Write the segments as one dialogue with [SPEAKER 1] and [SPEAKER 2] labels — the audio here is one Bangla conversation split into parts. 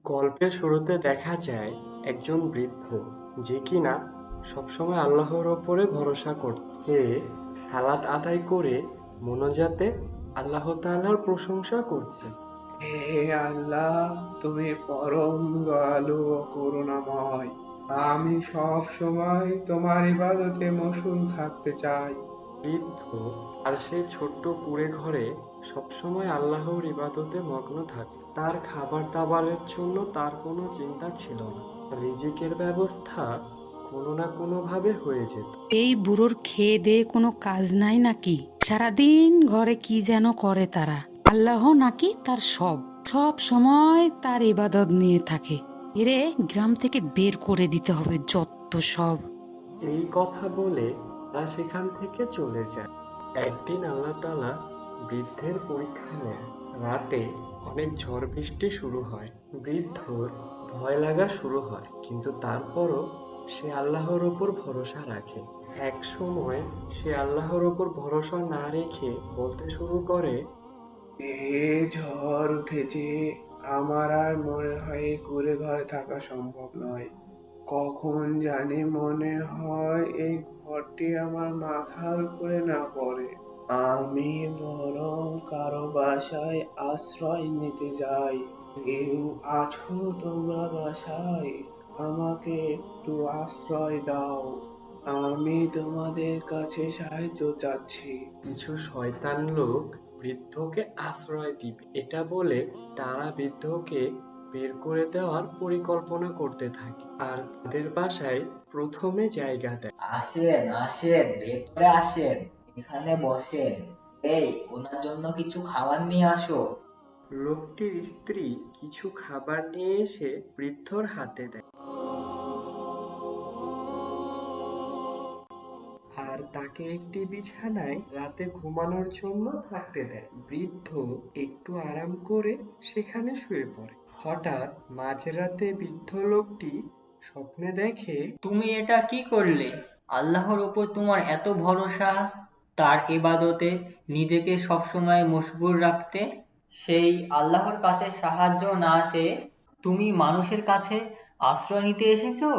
[SPEAKER 1] গল্পের শুরুতে দেখা যায় একজন বৃদ্ধ যে কিনা সবসময় আল্লাহর ওপরে ভরসা করত। সে সালাত আদায় করে মোনাজাতে আল্লাহ তাআলার প্রশংসা করছে।
[SPEAKER 2] হে আল্লাহ, তুমি পরম দয়ালু ও করুণাময়। আমি সব সময় তোমার ইবাদতে মশগুল থাকতে চাই।
[SPEAKER 1] বৃদ্ধ আর সেই ছোট্ট কুঁড়ে ঘরে সবসময় আল্লাহর ইবাদতে মগ্ন থাকে। তার খাবার দাবারের জন্য তার কোনো চিন্তা ছিল না। রিজিকের ব্যবস্থা কোনো না কোনো ভাবে হয়ে যেত।
[SPEAKER 3] এই বুড়োর খেয়ে দেয়ে কোনো কাজ নাই নাকি? সারাদিন ঘরে কি যেন করে তারা। আল্লাহ নাকি তার সব সব সময় তার ইবাদত নিয়ে থাকে। এরে গ্রাম থেকে বের করে দিতে হবে যত সব।
[SPEAKER 1] এই কথা বলে তারা সেখান থেকে চলে যায়। একদিন আল্লাহ তাআলা বৃদ্ধের পরীক্ষা নেন। রাতে অনেক ঝড় বৃষ্টি শুরু হয়। বৃদ্ধর ভয় লাগা শুরু হয়, কিন্তু তারপরও সে আল্লাহর ওপর ভরসা রাখে। এক সময় সে আল্লাহর ওপর ভরসা না রেখে বলতে শুরু করে,
[SPEAKER 2] এ ঝড় উঠেছে, আমার আর মনে হয় এই কুঁড়ে ঘরে থাকা সম্ভব নয়। কখন জানি মনে হয় এই ঘরটি আমার মাথার উপরে না পড়ে। আমি বরং কারো বাসায় আশ্রয় নিতে যাই। কেউ আছো তোমরা বাসায়? আমাকে একটু আশ্রয় দাও। আমি তোমাদের কাছে সাহায্য চাচ্ছি।
[SPEAKER 1] কিছু শয়তান লোক বৃদ্ধকে আশ্রয় দিবে এটা বলে তারা বৃদ্ধকে বের করে দেওয়ার পরিকল্পনা করতে থাকে আর তাদের বাসায় প্রথমে জায়গা দেয়।
[SPEAKER 4] আসেন আসেন, ভেতরে আসেন, এখানে বসেন। এই, ওনার জন্য কিছু খাবার নিয়ে আসো।
[SPEAKER 1] লোকটির স্ত্রী কিছু খাবার নিয়ে এসে বৃদ্ধর হাতে দেয় আর তাকে একটি বিছানায় রাতে ঘুমানোর জন্য থাকতে দেয়। বৃদ্ধ একটু আরাম করে সেখানে শুয়ে পড়ে। হঠাৎ মাঝরাতে বৃদ্ধ লোকটি স্বপ্নে দেখে
[SPEAKER 4] তুমি এটা কি করলে? আল্লাহর উপর তোমার এত ভরসা, তার ইবাদতে নিজেকে সবসময় মশগুল রাখতে, সেই আল্লাহর কাছে সাহায্য না চেয়ে তুমি মানুষের কাছে আশ্রয় নিতে এসেছো?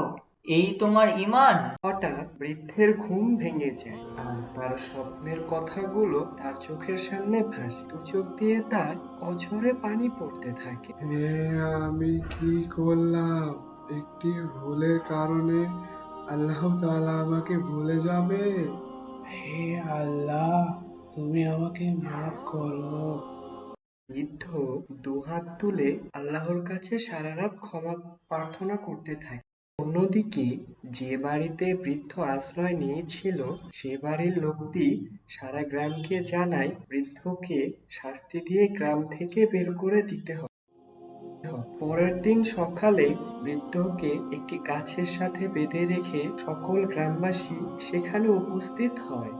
[SPEAKER 4] এই তোমার ঈমান?
[SPEAKER 1] হঠাৎ বৃদ্ধের ঘুম ভেঙে যায় আর তার স্বপ্নের কথাগুলো তার চোখের সামনে ভাসে। দু চোখ দিয়ে তার অঝরে পানি পড়তে থাকে।
[SPEAKER 2] আমি কি করলাম? একটি ভুলের কারণে আল্লাহ তাআলা আমাকে ভুলে যাবে? হে আল্লাহ, তুমি আমাকে মাফ করো।
[SPEAKER 1] বৃদ্ধ দুহাত তুলে আল্লাহর কাছে সারা রাত ক্ষমা প্রার্থনা করতে থাকে। অন্যদিকে যে বাড়িতে বৃদ্ধ আশ্রয় নিয়েছিল সে বাড়ির লোকটি সারা গ্রামকে জানায় বৃদ্ধকে শাস্তি দিয়ে গ্রাম থেকে বের করে দিতে হবে। পরের দিন সকালে বৃদ্ধকে একটি গাছের সাথে বেঁধে রেখে সকল গ্রামবাসী সেখানে উপস্থিত হয়।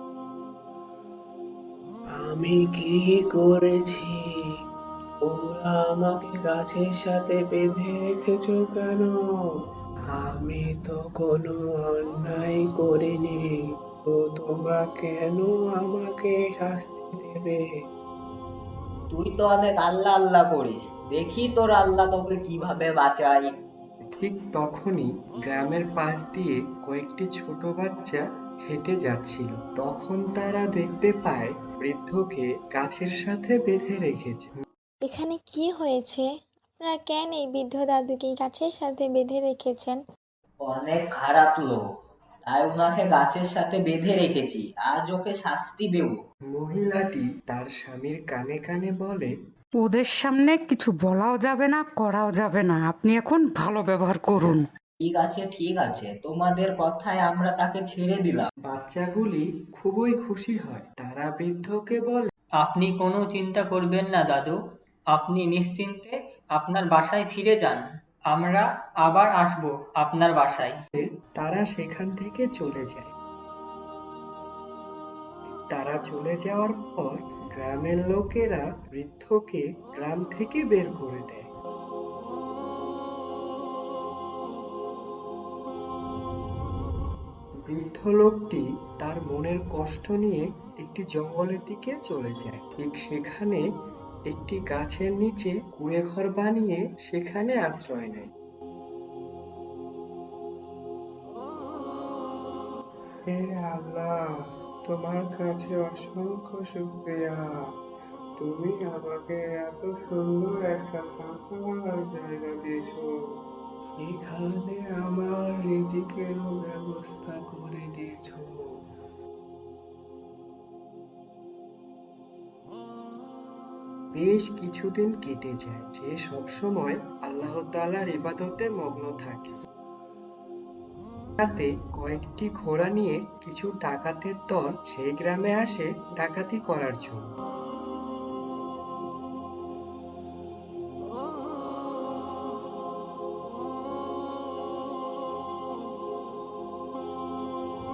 [SPEAKER 2] আমি কি করেছি? তোমরা আমাকে গাছের সাথে বেঁধে রেখেছো কেন? আমি তো কোনো অন্যায় করিনি। তো তোমরা কেন আমাকে শাস্তি দেবে?
[SPEAKER 4] তুই তো অনেক আল্লাহ আল্লাহ করিস, দেখি তোর আল্লাহ তোকে কিভাবে বাঁচায়।
[SPEAKER 1] ঠিক তখনই গ্রামের পাশ দিয়ে কয়েকটি ছোট বাচ্চা হেঁটে যাচ্ছিল। তখন তারা দেখতে পায় বৃদ্ধকে গাছের সাথে বেঁধে রেখেছে।
[SPEAKER 5] এখানে কি হয়েছে? আপনারা কেন এই বৃদ্ধ দাদুকে গাছের সাথে বেঁধে রেখেছেন?
[SPEAKER 4] অনেক খারাপ লোক, তাই ওনাকে গাছের সাথে বেঁধে রেখেছি, আজ ওকে শাস্তি দেব।
[SPEAKER 1] মহিলাটি তার স্বামীর কানে কানে বলে,
[SPEAKER 3] ওদের সামনে কিছু বলাও যাবে না, করাও যাবে না। আপনি এখন ভালো ব্যবহার করুন।
[SPEAKER 4] ঠিক আছে, তোমাদের কথায় আমরা তাকে ছেড়ে দিলাম।
[SPEAKER 1] বাচ্চাগুলি খুবই খুশি হয়। তারা বৃদ্ধকে বলে,
[SPEAKER 4] আপনি কোনো চিন্তা করবেন না দাদু, আপনি নিশ্চিন্তে আপনার বাসায় ফিরে যান। আমরা আবার আসবো আপনার বাসায়।
[SPEAKER 1] তারা সেখান থেকে চলে যায়। তারা চলে যাওয়ার পর গ্রামের লোকেরা বৃদ্ধকে গ্রাম থেকে বের করে দেয়। বৃদ্ধ লোকটি তার মনের কষ্ট নিয়ে একটি জঙ্গলের দিকে চলে যায়। ঠিক সেখানে একটি গাছের নিচে কুঁড়ে ঘর বানিয়ে সেখানে আশ্রয় নেয়।
[SPEAKER 2] হে আল্লাহ, তোমার কাছে অসংখ্য শুকরিয়া। তুমি আমাকে এত সুন্দর একটা থাকার জায়গা দিয়েছো। এখানে আমার রিজিকেরও ব্যবস্থা করে দিয়েছো।
[SPEAKER 1] বেশ কিছুদিন কেটে যায়। সে সবসময় আল্লাহ তাআলার ইবাদতে মগ্ন থাকে। রাতে কয়েকটি ঘোড়া নিয়ে কিছু ডাকাতের দল সেই গ্রামে আসে ডাকাতি করার জন্য।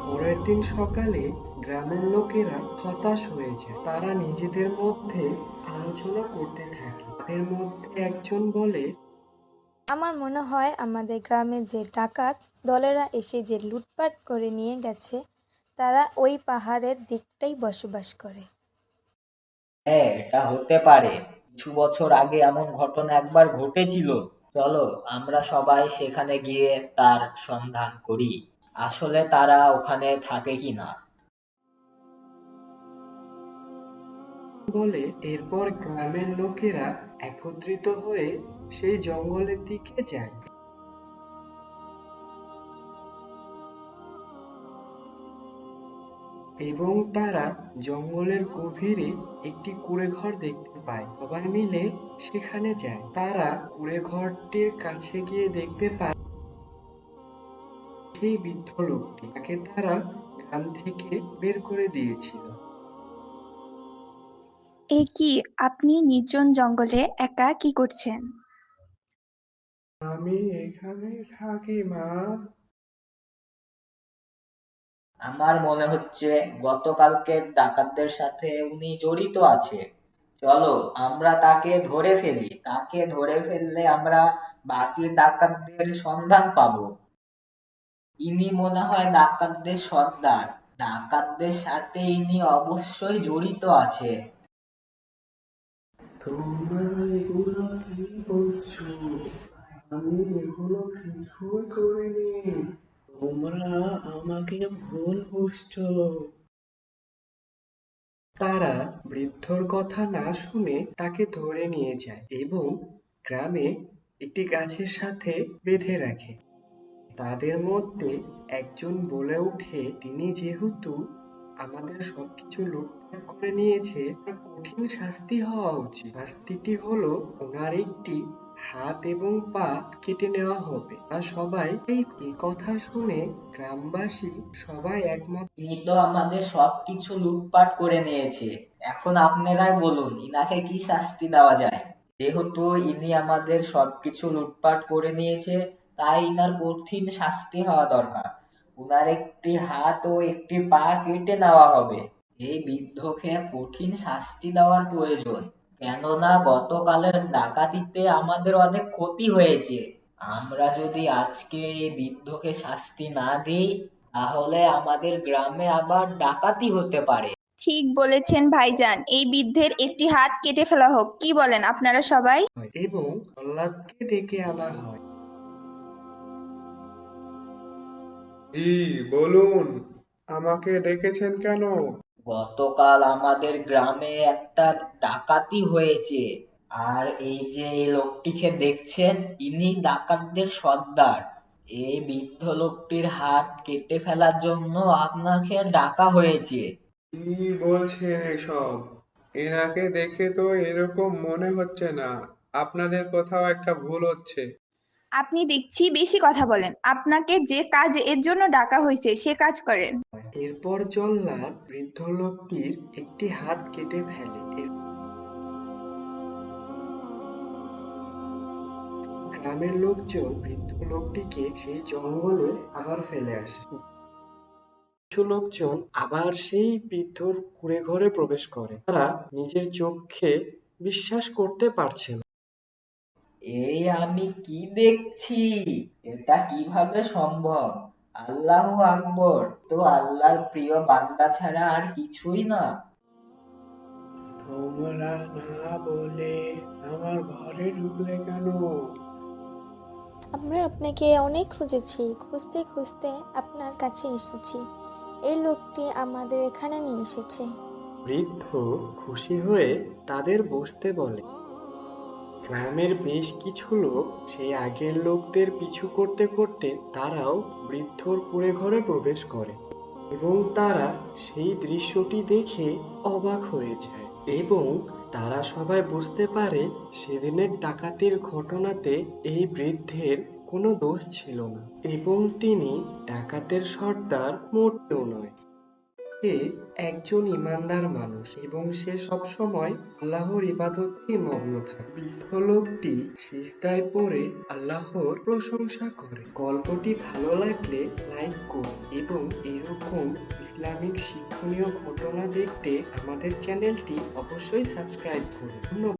[SPEAKER 1] পরের দিন সকালে গ্রামের লোকেরা হতাশ হয়ে যায়। তারা নিজেদের মধ্যে আলোচনা করতে থাকে। তাদের মধ্যে একজন বলে,
[SPEAKER 5] আমার মনে হয় আমাদের গ্রামে যে ডাকাত দলেরা এসে যে লুটপাট করে নিয়ে গেছে তারা ওই পাহাড়ের দিকটাই বসবাস করে।
[SPEAKER 4] হ্যাঁ, এটা হতে পারে। কিছু বছর আগে এমন ঘটনা একবার ঘটেছিল। চলো আমরা সবাই সেখানে গিয়ে তার সন্ধান করি, আসলে তারা ওখানে থাকে কিনা।
[SPEAKER 1] বলে এরপর গ্রামের লোকেরা একত্রিত হয়ে সেই জঙ্গলের দিকে যায় এবং তারা জঙ্গলের গভীরে একটি কুঁড়েঘর দেখতে পায়। সবাই মিলে সেখানে যায়। তারা কুঁড়েঘরটির কাছে গিয়ে দেখতে পায় সেই বৃদ্ধ লোকটি, তাকে তারা গ্রাম থেকে বের করে দিয়েছিল।
[SPEAKER 6] এ কি, আপনি নির্জন জঙ্গলে একা কি করছেন?
[SPEAKER 2] আমি এখানে থাকি মা।
[SPEAKER 4] আমার মনে হচ্ছে গতকালকের ডাকাতদের সাথে উনি জড়িত আছে। চলো আমরা তাকে ধরে ফেলি, তাকে ধরে ফেললে আমরা বাকি ডাকাতদের সন্ধান পাবো। ইনি মনে হয় ডাকাতদের সর্দার, ডাকাতদের সাথে ইনি অবশ্যই জড়িত আছে।
[SPEAKER 2] তোমরা এগুলো কি বলছো? আমি এগুলো কিছুই করিনি। তোমরা আমাকে ভুল বুঝছো।
[SPEAKER 1] তারা বৃদ্ধর কথা না শুনে তাকে ধরে নিয়ে যায় এবং গ্রামে একটি গাছের সাথে বেঁধে রাখে। তাদের মধ্যে একজন বলে ওঠে, তিনি যেহেতু আমাদের সবকিছু লুটপাট করে নিয়েছে, তার কঠিন শাস্তি হওয়া উচিত। শাস্তিটি হলো ওনার একটি হাত এবং পা কেটে নেওয়া হবে। আর সবাই এই কথা শুনে গ্রামবাসী সবাই একমত।
[SPEAKER 4] ইনি তো আমাদের সবকিছু লুটপাট করে নিয়েছে, এখন আপনারাই বলুন ইনাকে কি শাস্তি দেওয়া যায়। যেহেতু ইনি আমাদের সবকিছু লুটপাট করে নিয়েছে, তাই ইনার কঠিন শাস্তি হওয়া দরকার। উনার একটি হাত ও একটি পা কেটে নেওয়া হবে। এই বৃদ্ধকে কঠিন শাস্তি দেওয়ার প্রয়োজন, কেননা গতকালের ডাকাতিতে আমাদের অনেক ক্ষতি হয়েছে। আমরা যদি আজকে এই বৃদ্ধকে শাস্তি না দিই, তাহলে আমাদের গ্রামে আবার ডাকাতি হতে পারে।
[SPEAKER 6] ঠিক বলেছেন ভাইজান, এই বৃদ্ধের একটি হাত কেটে ফেলা হোক, কি বলেন আপনারা সবাই?
[SPEAKER 1] এবং প্রহ্লাদকে ডেকে আনা হয়।
[SPEAKER 2] জি, বলুন, আমাকে ডেকেছেন কেন?
[SPEAKER 4] গতকাল আমাদের গ্রামে একটা ডাকাতি হয়েছে, আর এই যে এই লোকটিকে দেখছেন, ইনি ডাকাতদের সর্দার। এই বৃদ্ধ লোকটির হাত কেটে ফেলার জন্য আপনাকে ডাকা হয়েছে।
[SPEAKER 2] কি বলছেন এসব? এনাকে দেখে তো এরকম মনে হচ্ছে না। আপনাদের কোথাও একটা ভুল হচ্ছে।
[SPEAKER 6] আপনি দেখছি বেশি কথা বলেন, আপনাকে যে কাজ এর জন্য ডাকা হয়েছে সে কাজ করেন।
[SPEAKER 1] এরপর জল্লাদ বৃদ্ধ লোকটির একটি হাত কেটে ফেলে। গ্রামের লোকজন বৃদ্ধ লোকটিকে সেই জঙ্গলে আবার ফেলে আসে। কিছু লোকজন আবার সেই বৃদ্ধর কুঁড়ে ঘরে প্রবেশ করে। তারা নিজের চোখে বিশ্বাস করতে পারছে না।
[SPEAKER 4] এই আমি কি দেখছি, এটা কিভাবে সম্ভব? আল্লাহু আকবর, তো আল্লাহর প্রিয় বান্দা ছাড়া আর কিছুই না।
[SPEAKER 2] তোমরা না বলে আমার ঘরে ঢুকলে কেন?
[SPEAKER 5] আমরা আপনাকে অনেক খুঁজেছি, খুঁজতে খুঁজতে আপনার কাছে এসেছি। এই লোকটি আমাদের এখানে নিয়ে এসেছে।
[SPEAKER 1] বৃদ্ধ খুশি হয়ে তাদের বসতে বলে। গ্রামের বেশ কিছু লোক সেই আগের লোকদের পিছু করতে করতে তারাও বৃদ্ধর কুঁড়ে ঘরে প্রবেশ করে এবং তারা সেই দৃশ্যটি দেখে অবাক হয়ে যায় এবং তারা সবাই বুঝতে পারে সেদিনের ডাকাতির ঘটনাতে এই বৃদ্ধের কোনো দোষ ছিল না এবং তিনি ডাকাতের সর্দার মোটেও নয়। সে একজন ইমানদার মানুষ এবং সে সবসময় আল্লাহর ইবাদতে মগ্ন থাকে। বৃদ্ধ লোকটি সিজদায় পড়ে আল্লাহর প্রশংসা করে। গল্পটি ভালো লাগলে লাইক করুন এবং এরকম ইসলামিক শিক্ষণীয় ঘটনা দেখতে আমাদের চ্যানেলটি অবশ্যই সাবস্ক্রাইব করুন। ধন্যবাদ।